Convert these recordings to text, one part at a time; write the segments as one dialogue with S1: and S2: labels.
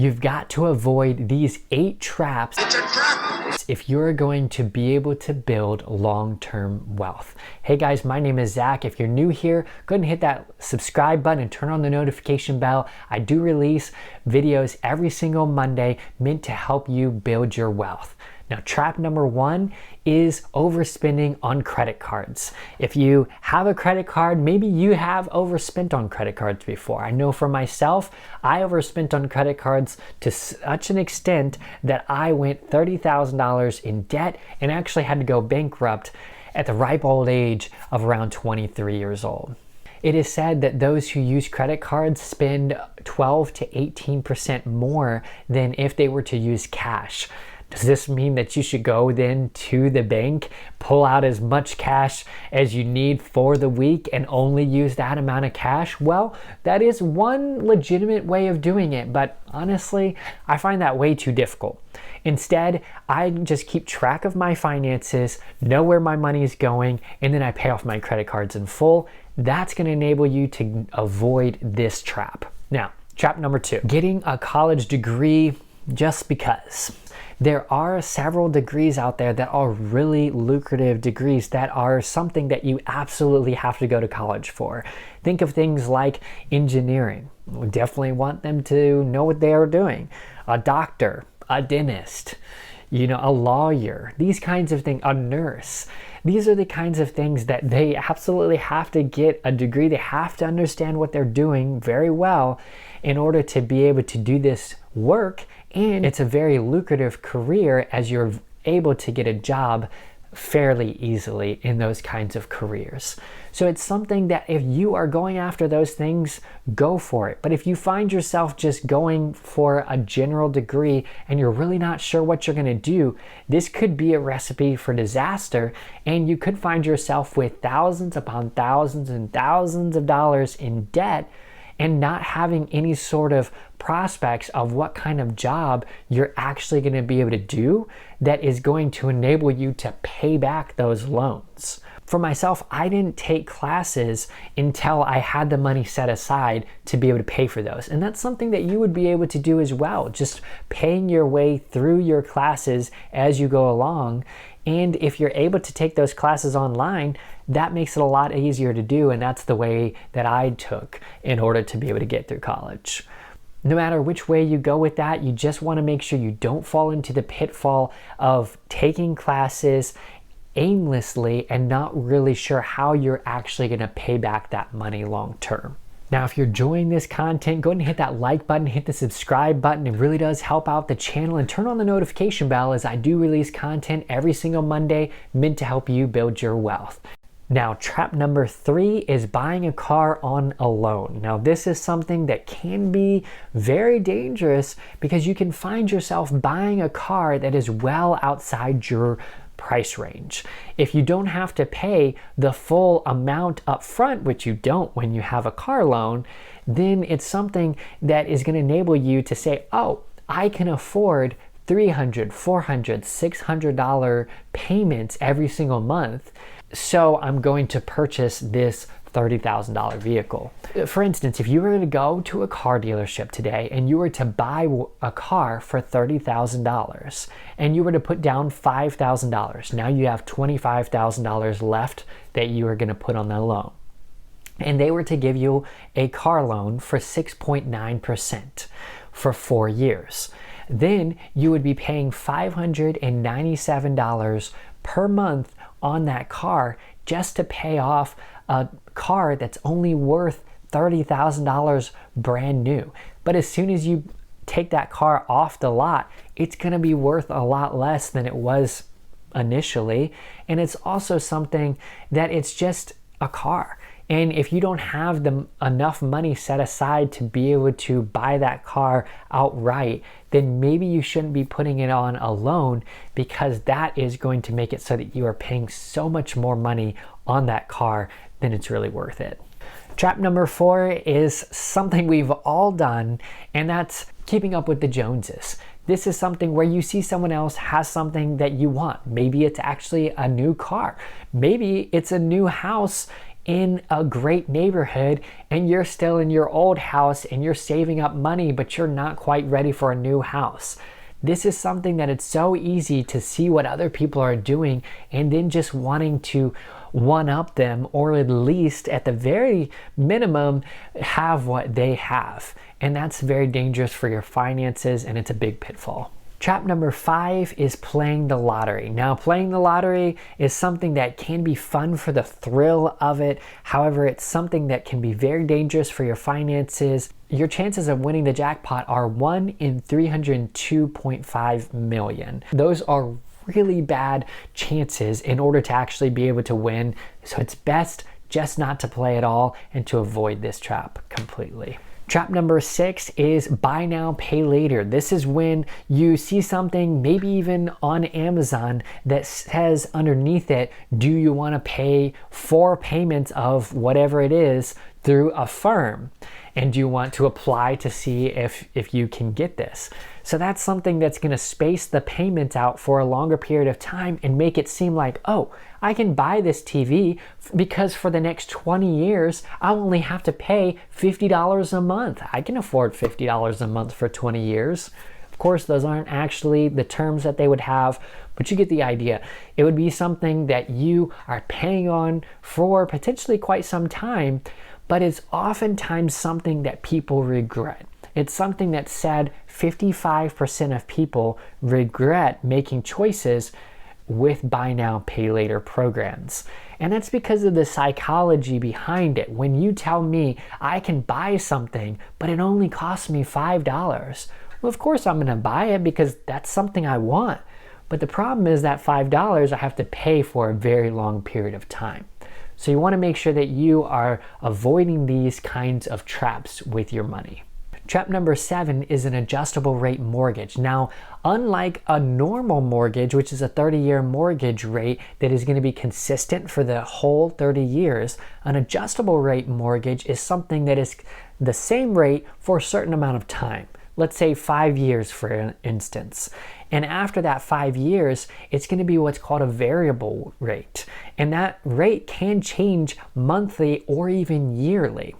S1: You've got to avoid these 8 traps if you're going to be able to build long-term wealth. Hey guys, my name is Zach. If you're new here, go ahead and hit that subscribe button and turn on the notification bell. I do release videos every single Monday meant to help you build your wealth. Now, trap number 1 is overspending on credit cards. If you have a credit card, maybe you have overspent on credit cards before. I know for myself, I overspent on credit cards to such an extent that I went $30,000 in debt and actually had to go bankrupt at the ripe old age of around 23 years old. It is said that those who use credit cards spend 12 to 18% more than if they were to use cash. Does this mean that you should go then to the bank, pull out as much cash as you need for the week and only use that amount of cash? Well, that is one legitimate way of doing it, but honestly, I find that way too difficult. Instead, I just keep track of my finances, know where my money is going, and then I pay off my credit cards in full. That's going to enable you to avoid this trap. Now, trap number 2, getting a college degree just because. There are several degrees out there that are really lucrative degrees that are something that you absolutely have to go to college for. Think of things like engineering. We definitely want them to know what they are doing. A doctor, a dentist, a lawyer, these kinds of things, a nurse. These are the kinds of things that they absolutely have to get a degree. They have to understand what they're doing very well in order to be able to do this work. And it's a very lucrative career as you're able to get a job fairly easily in those kinds of careers. So it's something that if you are going after those things, go for it. But if you find yourself just going for a general degree and you're really not sure what you're going to do, this could be a recipe for disaster, and you could find yourself with thousands upon thousands and thousands of dollars in debt and not having any sort of prospects of what kind of job you're actually going to be able to do that is going to enable you to pay back those loans. For myself, I didn't take classes until I had the money set aside to be able to pay for those. And that's something that you would be able to do as well, just paying your way through your classes as you go along. And if you're able to take those classes online, that makes it a lot easier to do. And that's the way that I took in order to be able to get through college. No matter which way you go with that, you just want to make sure you don't fall into the pitfall of taking classes aimlessly and not really sure how you're actually going to pay back that money long term. Now, if you're enjoying this content, go ahead and hit that like button, hit the subscribe button. It really does help out the channel, and turn on the notification bell as I do release content every single Monday meant to help you build your wealth. Now, trap number 3 is buying a car on a loan. Now, this is something that can be very dangerous because you can find yourself buying a car that is well outside your price range. If you don't have to pay the full amount up front, which you don't when you have a car loan, then it's something that is going to enable you to say, oh, I can afford $300, $400, $600 payments every single month, so I'm going to purchase this $30,000 vehicle. For instance, if you were to go to a car dealership today and you were to buy a car for $30,000 and you were to put down $5,000, now you have $25,000 left that you are going to put on the loan. And they were to give you a car loan for 6.9% for 4 years. Then you would be paying $597 per month on that car just to pay off a car that's only worth $30,000 brand new. But as soon as you take that car off the lot, it's going to be worth a lot less than it was initially. And it's also something that it's just a car. And if you don't have enough money set aside to be able to buy that car outright, then maybe you shouldn't be putting it on a loan, because that is going to make it so that you are paying so much more money on that car than it's really worth it. Trap number 4 is something we've all done, and that's keeping up with the Joneses. This is something where you see someone else has something that you want. Maybe it's actually a new car. Maybe it's a new house in a great neighborhood and you're still in your old house and you're saving up money, but you're not quite ready for a new house. This is something that it's so easy to see what other people are doing and then just wanting to one up them, or at least at the very minimum have what they have. And that's very dangerous for your finances, and it's a big pitfall. Trap number 5 is playing the lottery. Now, playing the lottery is something that can be fun for the thrill of it. However, it's something that can be very dangerous for your finances. Your chances of winning the jackpot are 1 in 302.5 million. Those are really bad chances in order to actually be able to win. So it's best just not to play at all and to avoid this trap completely. Trap number 6 is buy now, pay later. This is when you see something, maybe even on Amazon, that says underneath it, do you want to pay 4 payments of whatever it is through Affirm? And do you want to apply to see if you can get this? So that's something that's going to space the payments out for a longer period of time and make it seem like, oh, I can buy this TV because for the next 20 years, I'll only have to pay $50 a month. I can afford $50 a month for 20 years. Of course, those aren't actually the terms that they would have, but you get the idea. It would be something that you are paying on for potentially quite some time, but it's oftentimes something that people regret. It's something that said 55% of people regret making choices with buy now, pay later programs. And that's because of the psychology behind it. When you tell me I can buy something, but it only costs me $5, well, of course I'm gonna buy it because that's something I want. But the problem is that $5 I have to pay for a very long period of time. So you wanna make sure that you are avoiding these kinds of traps with your money. Trap number 7 is an adjustable rate mortgage. Now, unlike a normal mortgage, which is a 30-year mortgage rate that is going to be consistent for the whole 30 years, an adjustable rate mortgage is something that is the same rate for a certain amount of time. Let's say 5 years, for instance. And after that 5 years, it's going to be what's called a variable rate. And that rate can change monthly or even yearly.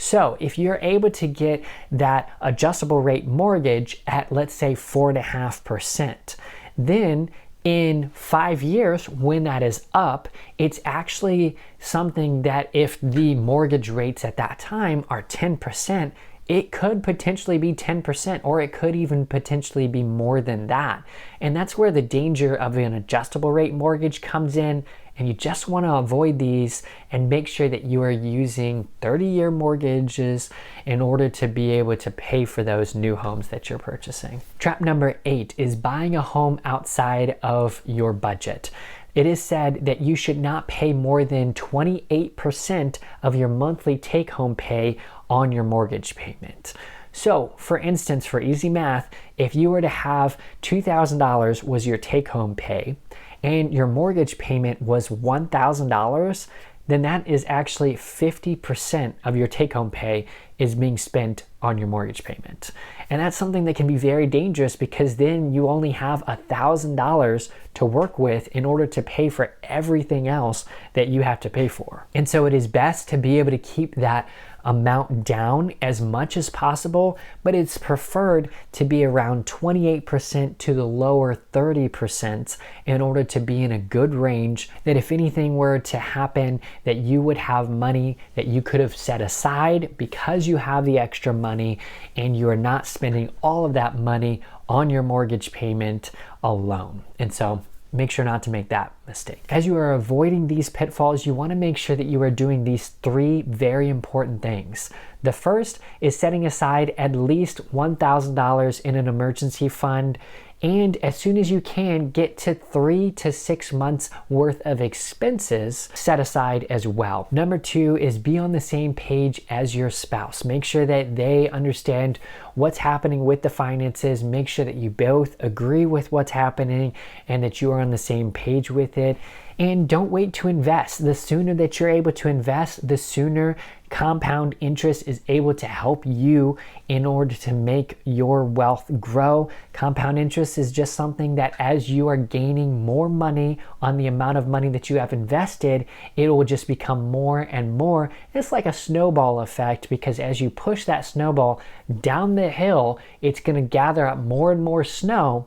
S1: So if you're able to get that adjustable rate mortgage at, let's say, 4.5%, then in 5 years, when that is up, it's actually something that if the mortgage rates at that time are 10%, it could potentially be 10%, or it could even potentially be more than that. And that's where the danger of an adjustable rate mortgage comes in. And you just want to avoid these and make sure that you are using 30-year mortgages in order to be able to pay for those new homes that you're purchasing. Trap number 8 is buying a home outside of your budget. It is said that you should not pay more than 28% of your monthly take-home pay on your mortgage payment. So, for instance, for easy math, if you were to have $2,000 was your take-home pay, and your mortgage payment was $1,000, then that is actually 50% of your take-home pay is being spent on your mortgage payment. And that's something that can be very dangerous because then you only have $1,000 to work with in order to pay for everything else that you have to pay for. And so it is best to be able to keep that amount down as much as possible, but it's preferred to be around 28% to the lower 30% in order to be in a good range that if anything were to happen, that you would have money that you could have set aside because you have the extra money and you are not spending all of that money on your mortgage payment alone. And so make sure not to make that mistake. As you are avoiding these pitfalls, you want to make sure that you are doing these 3 very important things. The first is setting aside at least $1,000 in an emergency fund, and as soon as you can, get to 3 to 6 months worth of expenses set aside as well. Number 2 is be on the same page as your spouse. Make sure that they understand what's happening with the finances. Make sure that you both agree with what's happening and that you are on the same page with it. And don't wait to invest. The sooner that you're able to invest, the sooner Compound interest is able to help you in order to make your wealth grow. Compound interest is just something that as you are gaining more money on the amount of money that you have invested, it will just become more and more. It's like a snowball effect, because as you push that snowball down the hill, it's going to gather up more and more snow,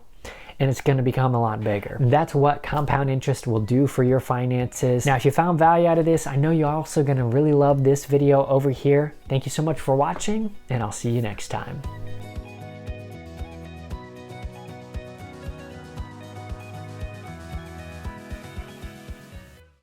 S1: and it's going to become a lot bigger. That's what compound interest will do for your finances. Now, if you found value out of this, I know you're also going to really love this video over here. Thank you so much for watching, and I'll see you next time.